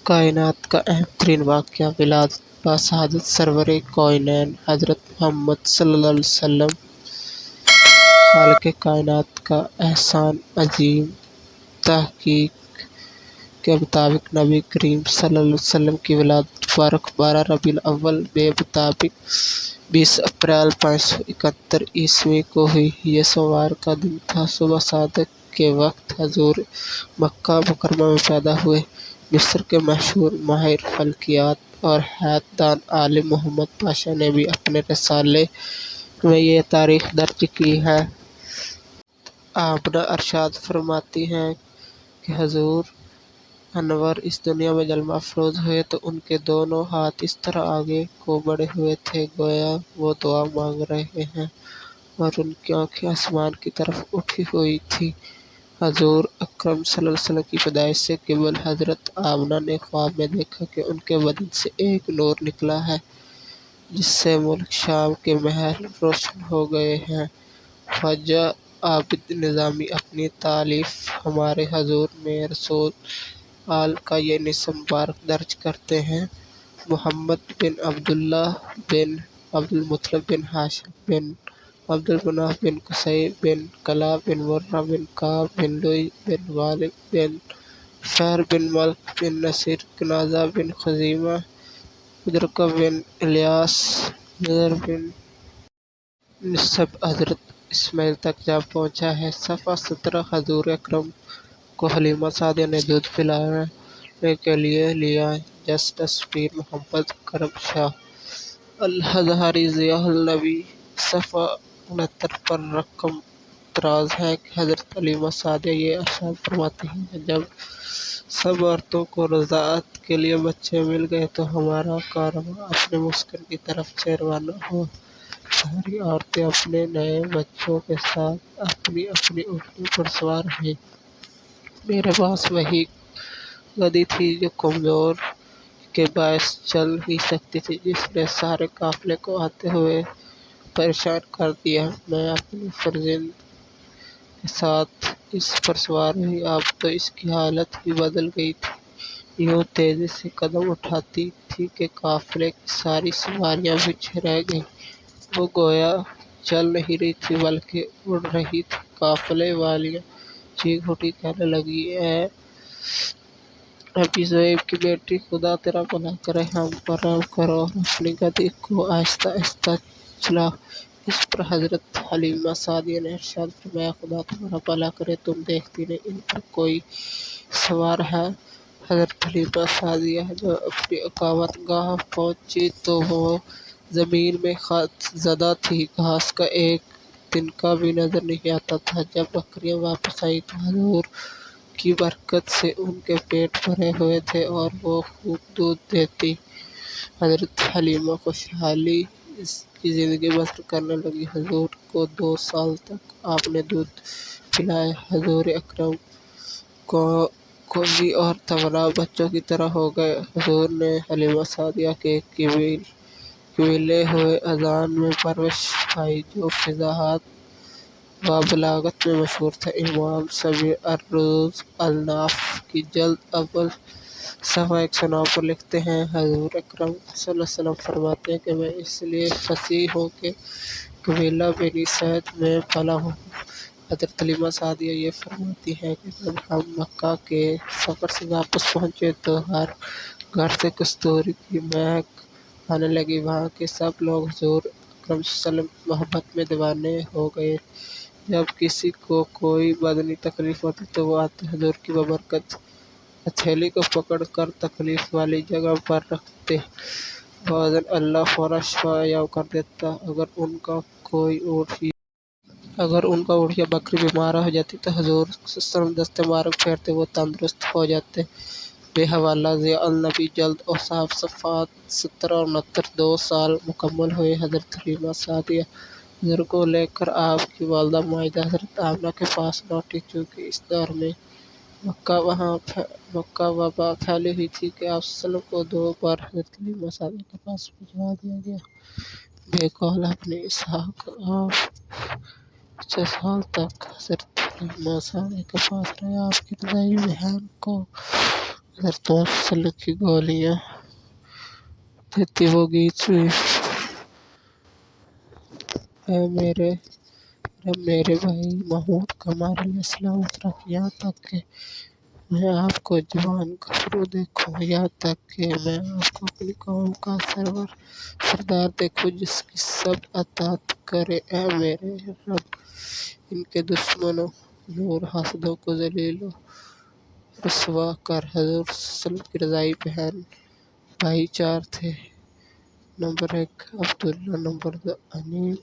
کائنات کا اہم ترین واقعہ ولادت بشہادت سرور کونین حضرت محمد صلی اللہ علیہ وسلم۔ خالق کائنات کا احسان عظیم۔ تحقیق کے مطابق نبی کریم صلی اللہ علیہ وسلم کی ولادت مبارک 12 ربیع الاول کے مطابق 20 اپریل 571 عیسوی کو ہوئی۔ یہ سوموار کا دن تھا۔ صبح صادق کے وقت حضور مکہ مکرمہ میں پیدا ہوئے۔ مصر کے مشہور ماہر فلکیات اور حیات دان عالم محمد پاشا نے بھی اپنے رسالے میں یہ تاریخ درج کی ہے۔ آمنہ ارشاد فرماتی ہیں کہ حضور انور اس دنیا میں جلوہ افروز ہوئے تو ان کے دونوں ہاتھ اس طرح آگے کو بڑھے ہوئے تھے گویا وہ دعا مانگ رہے ہیں، اور ان کی آنکھیں آسمان کی طرف اٹھی ہوئی تھیں۔ حضور اکرم صلی اللہ علیہ وسلم کی پیدائش سے قبل حضرت آمنہ نے خواب میں دیکھا کہ ان کے بدن سے ایک نور نکلا ہے جس سے ملک شام کے محل روشن ہو گئے ہیں۔ خواجہ عابد نظامی اپنی تالیف ہمارے حضور میں رسول آل کا یہ نسب مبارک درج کرتے ہیں: محمد بن عبداللہ بن عبدالمطلب بن ہاشم بن عبدالمناف بن قصی بن کلاب بن مرہ بن کعب بن لؤی بن غالب بن فہر بن ملک بن نصیر کنازہ بن خزیمہ مدرکہ بن الیاس نضر بن نسب حضرت اسماعیل تک جا پہنچا ہے۔ صفحہ 17 حضور اکرم کو حلیمہ سعدیہ نے دودھ پلانے کے لیے لیا۔ جسٹس پیر محمد کرم شاہ الازہری ضیاء النبی صفحہ 69 پر رقم دراز ہے کہ حضرت حلیمہ سعدیہ یہ ارشاد فرماتی ہیں کہ جب سب عورتوں کو رضاعت کے لیے بچے مل گئے تو ہمارا کارواں اپنے مسکن کی طرف سے روانہ ہوا۔ ساری عورتیں اپنے نئے بچوں کے ساتھ اپنی اپنی اونٹنیوں پر سوار ہوئیں۔ میرے پاس وہی گدھی تھی جو کمزور کے باعث چل ہی سکتی تھی، جس نے سارے قافلے کو آتے ہوئے پریشان کر دیا۔ میں اپنے فرزند کے ساتھ اس پر سوار ہوئی۔ اب تو اس کی حالت ہی بدل گئی تھی، یوں تیزی سے قدم اٹھاتی تھی کہ قافلے کی ساری سواریاں پیچھے رہ گئیں۔ وہ گویا چل نہیں رہی تھیں بلکہ اڑ رہی تھیں۔ قافلے والیاں چیخ اٹھی کہنے لگیں، اے ابی ذئب کی بیٹی، خدا تیرا بھلا کرے، ہم پر رحم کرو اور اپنی گدھی کو آہستہ آہستہ چلا۔ اس پر حضرت حلیمہ سعدیہ نے ارشاد فرمایا، خدا تمہارا بھلا کرے، تم دیکھتی نہیں ان پر کوئی سوار ہے؟ حضرت حلیمہ سعدیہ جب اپنی اقامت گاہ پہنچی تو وہ زمین میں خط زدہ تھی، گھاس کا ایک تنکا بھی نظر نہیں آتا تھا۔ جب بکریاں واپس آئیں تو حضور کی برکت سے ان کے پیٹ بھرے ہوئے تھے اور وہ خوب دودھ دیتی۔ حضرت حلیمہ خوشحالی کی زندگی بسر کرنے لگیں۔ حضور کو 2 سال تک آپ نے دودھ پلایا۔ حضور اکرم قوی اور توانا بچوں کی طرح ہو گئے۔ حضور نے حلیمہ سعدیہ کے قبیلے ہوئے ازان میں پرورش پائی، جو فصاحت و بلاغت میں مشہور تھے۔ امام صبر الروض الناف کی جلد اول صفحہ 109 پر لکھتے ہیں، حضور اکرم صلی اللہ علیہ وسلم فرماتے ہیں کہ میں اس لیے فصیح ہوں کہ قبیلہ بنی سعد میں پلا ہوں۔ حضرت حلیمہ سعدیہ یہ فرماتی ہیں کہ جب ہم مکہ کے سفر سے واپس پہنچے تو ہر گھر سے کستوری کی مہک آنے لگی۔ وہاں کے سب لوگ حضور اکرم صلی اللہ علیہ وسلم کی محبت میں دیوانے ہو گئے۔ جب کسی کو کوئی بدنی تکلیف ہوتی تو وہ آتے حضور کی ببرکت ہتھیلی کو پکڑ کر تکلیف والی جگہ پر رکھتے، فوراً اللہ فوراً شفا عیاں کر دیتا۔ اگر ان کا اونٹ یا بکری بیمار ہو جاتی تو حضور صلی اللہ علیہ وسلم دست مبارک پھیرتے، وہ تندرست ہو جاتے۔ بے حوالہ ضیاء النبی جلد اوصاف صفحات 70 اور 69۔ 2 سال مکمل ہوئے۔ حضرت حلیمہ سعدیہ حضور کو لے کر آپ کی والدہ معاہدہ حضرت آمنہ کے پاس لوٹی۔ چونکہ اس دور میں مکہ وبا پھیلی ہوئی تھی کہ آپ صلی اللہ علیہ وسلم کو 2 بار حضرت حلیمہ سعدیہ کے پاس بھجوا دیا گیا۔ بے قول ابن اسحاق آپ 6 سال تک حضرت حلیمہ سعدیہ کے پاس رہے۔ آپ کی رضاعی بہن کو اگر تو کی گولیاں دیتی وہ گیت بھی۔ اے میرے بھائی محمود کمار علیہ السلام تک، یہاں تک کہ میں آپ کو جوان گبرو دیکھوں، یہاں تک کہ میں آپ کو اپنی قوم کا سردار دیکھوں جس کی سب اطاعت کرے۔ اے میرے رب ان کے دشمنوں اور حاسدوں کو ذلیل و رسوا کر۔ حضور صلی اللہ علیہ وسلم کی رضائی بہن بھائی چار تھے، نمبر 1 عبداللہ، نمبر 2 انیب،